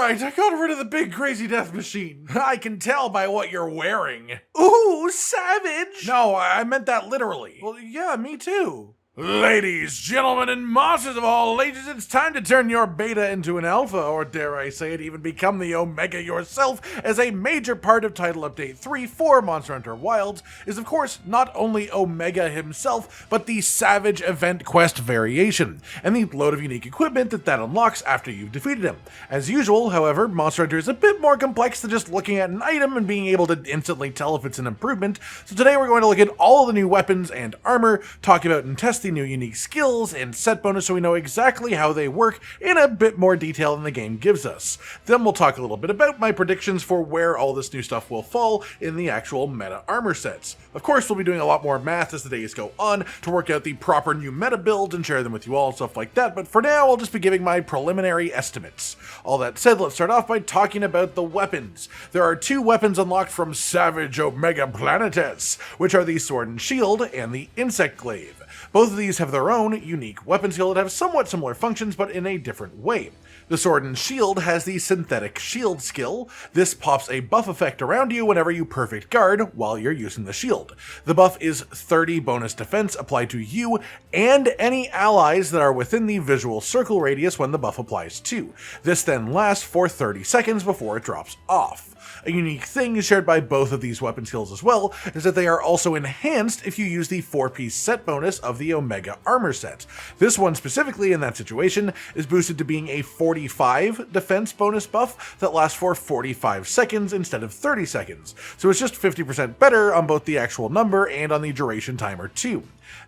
right, I got rid of the big crazy death machine. I can tell by what you're wearing. Ooh, savage! No, I meant that literally. Well, yeah, me too. Ladies, gentlemen, and monsters of all ages, it's time to turn your beta into an alpha, or dare I say it, even become the Omega yourself, as a major part of Title Update 3 for Monster Hunter Wilds is, of course, not only Omega himself, but the Savage Event Quest variation, and the load of unique equipment that unlocks after you've defeated him. As usual, however, Monster Hunter is a bit more complex than just looking at an item and being able to instantly tell if it's an improvement, so today we're going to look at all the new weapons and armor, talk about and test the new unique skills and set bonus so we know exactly how they work in a bit more detail than the game gives us. Then we'll talk a little bit about my predictions for where all this new stuff will fall in the actual meta armor sets. Of course, we'll be doing a lot more math as the days go on to work out the proper new meta builds and share them with you all and stuff like that, but for now I'll just be giving my preliminary estimates. All that said, let's start off by talking about the weapons. There are two weapons unlocked from Savage Omega Planetes, which are the Sword and Shield and the Insect Glaive. Both of these have their own unique weapon skill that have somewhat similar functions, but in a different way. The Sword and Shield has the Synthetic Shield skill. This pops a buff effect around you whenever you perfect guard while you're using the shield. The buff is 30 bonus defense applied to you and any allies that are within the visual circle radius when the buff applies too. This then lasts for 30 seconds before it drops off. A unique thing shared by both of these weapon skills as well is that they are also enhanced if you use the 4-piece set bonus of the Omega armor set. This one specifically in that situation is boosted to being a 45 defense bonus buff that lasts for 45 seconds instead of 30 seconds, so it's just 50% better on both the actual number and on the duration timer too.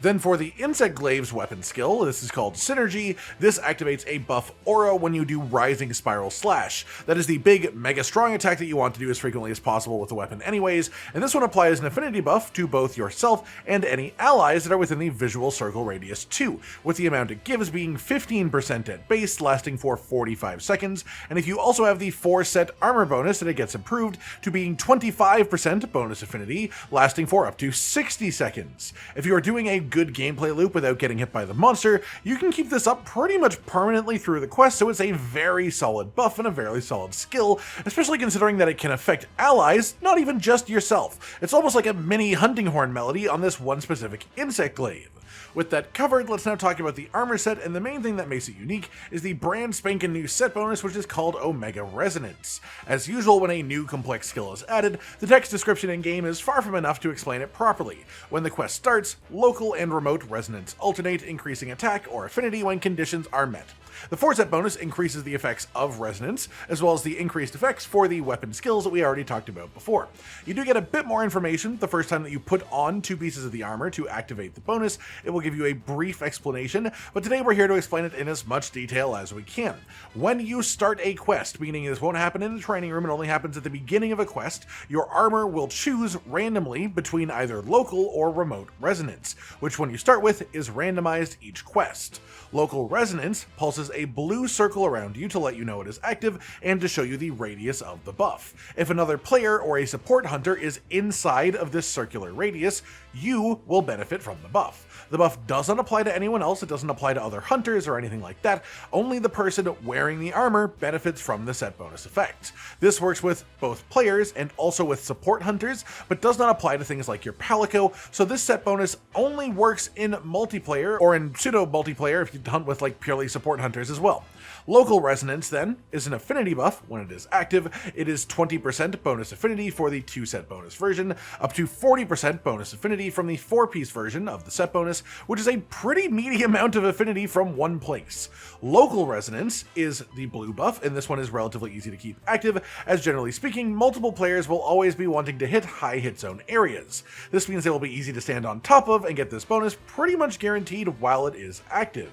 Then for the Insect Glaive's weapon skill, this is called Synergy. This activates a buff aura when you do Rising Spiral Slash. That is the big mega strong attack that you want to do as frequently as possible with the weapon anyways, and this one applies an affinity buff to both yourself and any allies that are within the visual circle radius too, with the amount it gives being 15% at base, lasting for 45 seconds, and if you also have the 4-set armor bonus, then it gets improved to being 25% bonus affinity, lasting for up to 60 seconds. If you are doing a good gameplay loop without getting hit by the monster, you can keep this up pretty much permanently through the quest, so it's a very solid buff and a very solid skill, especially considering that it can affect allies, not even just yourself. It's almost like a mini hunting horn melody on this one specific Insect Glaive. With that covered, let's now talk about the armor set, and the main thing that makes it unique is the brand spanking new set bonus, which is called Omega Resonance. As usual, when a new complex skill is added, the text description in-game is far from enough to explain it properly. When the quest starts, local and remote resonance alternate, increasing attack or affinity when conditions are met. The 4-set bonus increases the effects of resonance, as well as the increased effects for the weapon skills that we already talked about before. You do get a bit more information the first time that you put on 2 pieces of the armor to activate the bonus. It will give you a brief explanation, but today we're here to explain it in as much detail as we can. When you start a quest, meaning this won't happen in the training room, it only happens at the beginning of a quest, your armor will choose randomly between either local or remote resonance, which when you start with is randomized each quest. Local resonance pulses a blue circle around you to let you know it is active and to show you the radius of the buff. If another player or a support hunter is inside of this circular radius, you will benefit from the buff. The buff doesn't apply to anyone else, it doesn't apply to other hunters or anything like that, only the person wearing the armor benefits from the set bonus effect. This works with both players and also with support hunters, but does not apply to things like your Palico, so this set bonus only works in multiplayer, or in pseudo-multiplayer if you hunt with like purely support hunters as well. Local Resonance, then, is an affinity buff when it is active. It is 20% bonus affinity for the 2-set bonus version, up to 40% bonus affinity from the 4-piece version of the set bonus, which is a pretty meaty amount of affinity from one place. Local Resonance is the blue buff, and this one is relatively easy to keep active, as generally speaking, multiple players will always be wanting to hit high hit zone areas. This means they will be easy to stand on top of and get this bonus pretty much guaranteed while it is active.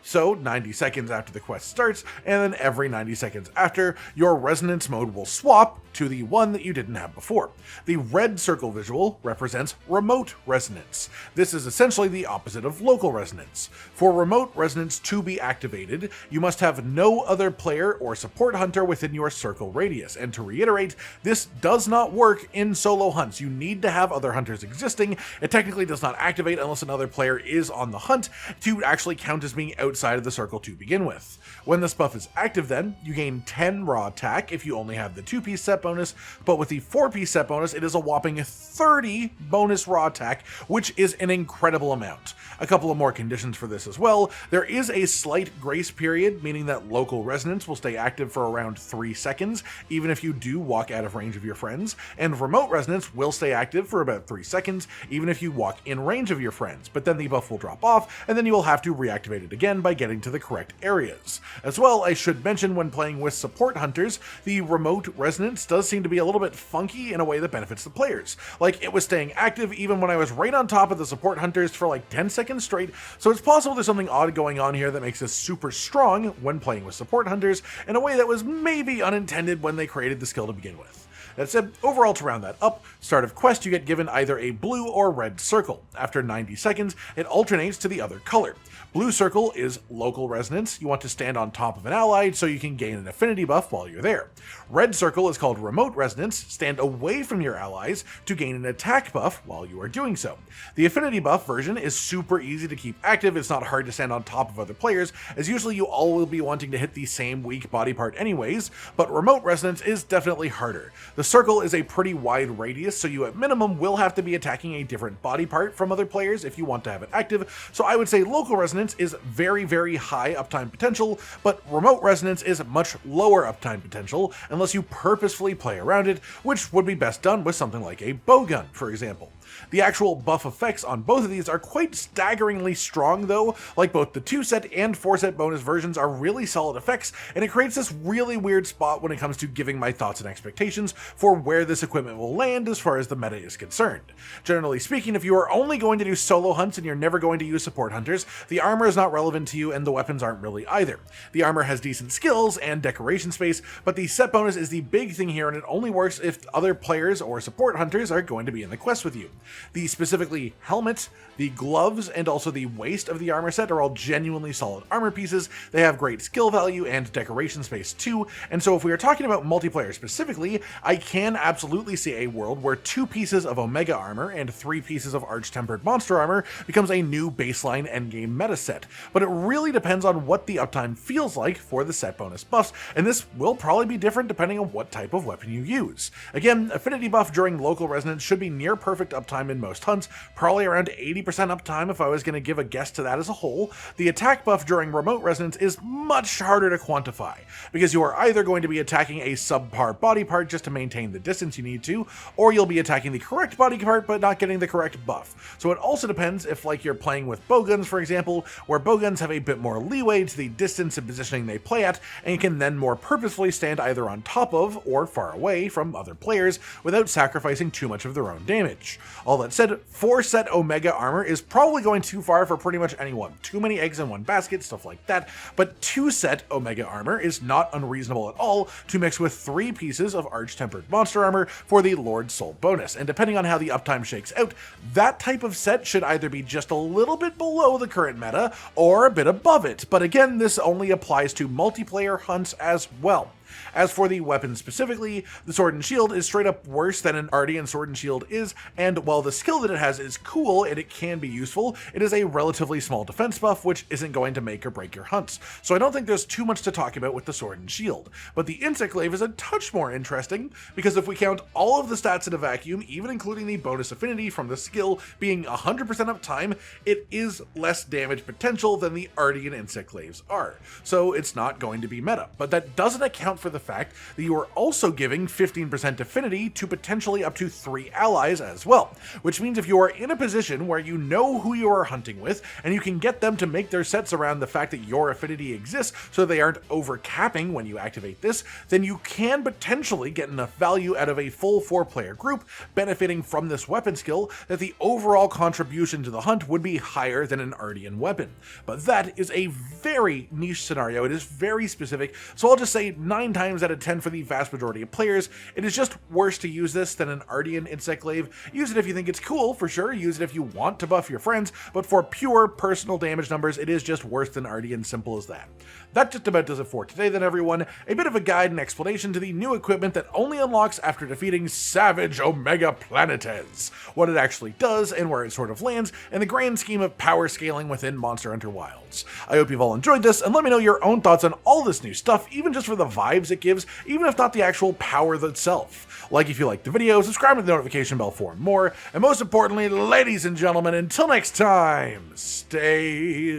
So 90 seconds after the quest starts, and then every 90 seconds after, your resonance mode will swap to the one that you didn't have before. The red circle visual represents remote resonance. This is essentially the opposite of local resonance. For remote resonance to be activated, you must have no other player or support hunter within your circle radius, and to reiterate, this does not work in solo hunts. You need to have other hunters existing. It technically does not activate unless another player is on the hunt to actually count as being the outside of the circle to begin with. When this buff is active then, you gain 10 raw attack if you only have the 2-piece set bonus, but with the 4-piece set bonus, it is a whopping 30 bonus raw attack, which is an incredible amount. A couple of more conditions for this as well. There is a slight grace period, meaning that local resonance will stay active for around 3 seconds, even if you do walk out of range of your friends, and remote resonance will stay active for about 3 seconds, even if you walk in range of your friends, but then the buff will drop off, and then you will have to reactivate it again by getting to the correct areas. As well, I should mention when playing with support hunters, the remote resonance does seem to be a little bit funky in a way that benefits the players. Like, it was staying active even when I was right on top of the support hunters for like 10 seconds straight, so it's possible there's something odd going on here that makes this super strong when playing with support hunters in a way that was maybe unintended when they created the skill to begin with. That said, overall, to round that up, start of quest you get given either a blue or red circle. After 90 seconds, it alternates to the other color. Blue circle is local resonance. You want to stand on top of an ally so you can gain an affinity buff while you're there. Red circle is called remote resonance. Stand away from your allies to gain an attack buff while you are doing so. The affinity buff version is super easy to keep active. It's not hard to stand on top of other players, as usually you all will be wanting to hit the same weak body part anyways, but remote resonance is definitely harder. The circle is a pretty wide radius, so you at minimum will have to be attacking a different body part from other players if you want to have it active, so I would say local resonance is very, very high uptime potential, but remote resonance is much lower uptime potential unless you purposefully play around it, which would be best done with something like a bowgun, for example. The actual buff effects on both of these are quite staggeringly strong though, like both the 2-set and 4-set bonus versions are really solid effects, and it creates this really weird spot when it comes to giving my thoughts and expectations for where this equipment will land as far as the meta is concerned. Generally speaking, if you are only going to do solo hunts and you're never going to use support hunters, the armor is not relevant to you and the weapons aren't really either. The armor has decent skills and decoration space, but the set bonus is the big thing here, and it only works if other players or support hunters are going to be in the quest with you. The specifically helmet, the gloves, and also the waist of the armor set are all genuinely solid armor pieces. They have great skill value and decoration space too, and so if we are talking about multiplayer specifically, I can absolutely see a world where 2 pieces of Omega armor and 3 pieces of Arch-Tempered Monster armor becomes a new baseline endgame meta set, but it really depends on what the uptime feels like for the set bonus buffs, and this will probably be different depending on what type of weapon you use. Again, affinity buff during local resonance should be near perfect uptime in most hunts, probably around 80% uptime if I was going to give a guess to that as a whole. The attack buff during remote resonance is much harder to quantify, because you are either going to be attacking a subpar body part just to maintain the distance you need to, or you'll be attacking the correct body part but not getting the correct buff. So it also depends if like you're playing with bowguns, for example, where bowguns have a bit more leeway to the distance and positioning they play at, and you can then more purposefully stand either on top of or far away from other players without sacrificing too much of their own damage. All that said, 4-set Omega armor is probably going too far for pretty much anyone. Too many eggs in one basket, stuff like that, but 2-set Omega armor is not unreasonable at all to mix with 3 pieces of Arch-Tempered Monster armor for the Lord Soul bonus, and depending on how the uptime shakes out, that type of set should either be just a little bit below the current meta or a bit above it, but again, this only applies to multiplayer hunts as well. As for the weapon specifically, the Sword and Shield is straight up worse than an Artian Sword and Shield is, and while the skill that it has is cool and it can be useful, it is a relatively small defense buff which isn't going to make or break your hunts. So I don't think there's too much to talk about with the Sword and Shield. But the insect glaive is a touch more interesting, because if we count all of the stats in a vacuum, even including the bonus affinity from the skill being 100% uptime, it is less damage potential than the Artian insect glaives are. So it's not going to be meta, but that doesn't account for the fact that you are also giving 15% affinity to potentially up to 3 allies as well, which means if you are in a position where you know who you are hunting with and you can get them to make their sets around the fact that your affinity exists so they aren't over-capping when you activate this, then you can potentially get enough value out of a full 4-player group benefiting from this weapon skill that the overall contribution to the hunt would be higher than an Artian weapon. But that is a very niche scenario, it is very specific, so I'll just say 9 times out of 10 for the vast majority of players, it is just worse to use this than an Artian insect glaive. Use it if you think it's cool, for sure, use it if you want to buff your friends, but for pure personal damage numbers, it is just worse than Artian, simple as that. That just about does it for today then, everyone. A bit of a guide and explanation to the new equipment that only unlocks after defeating Savage Omega Planetes, what it actually does and where it sort of lands in the grand scheme of power scaling within Monster Hunter Wilds. I hope you've all enjoyed this, and let me know your own thoughts on all this new stuff, even just for the vibes it gives, even if not the actual power itself. Like if you liked the video, subscribe to the notification bell for more, and most importantly, ladies and gentlemen, until next time, stay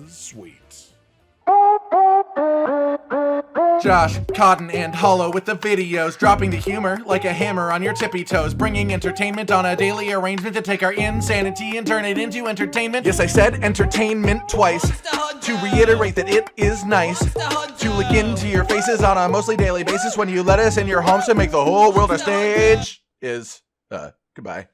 sweet. Josh, Cotton, and Hollow with the videos, dropping the humor like a hammer on your tippy toes, bringing entertainment on a daily arrangement to take our insanity and turn it into entertainment. Yes, I said entertainment twice, to reiterate that it is nice to look into your faces on a mostly daily basis when you let us in your homes to make the whole world a stage. Goodbye.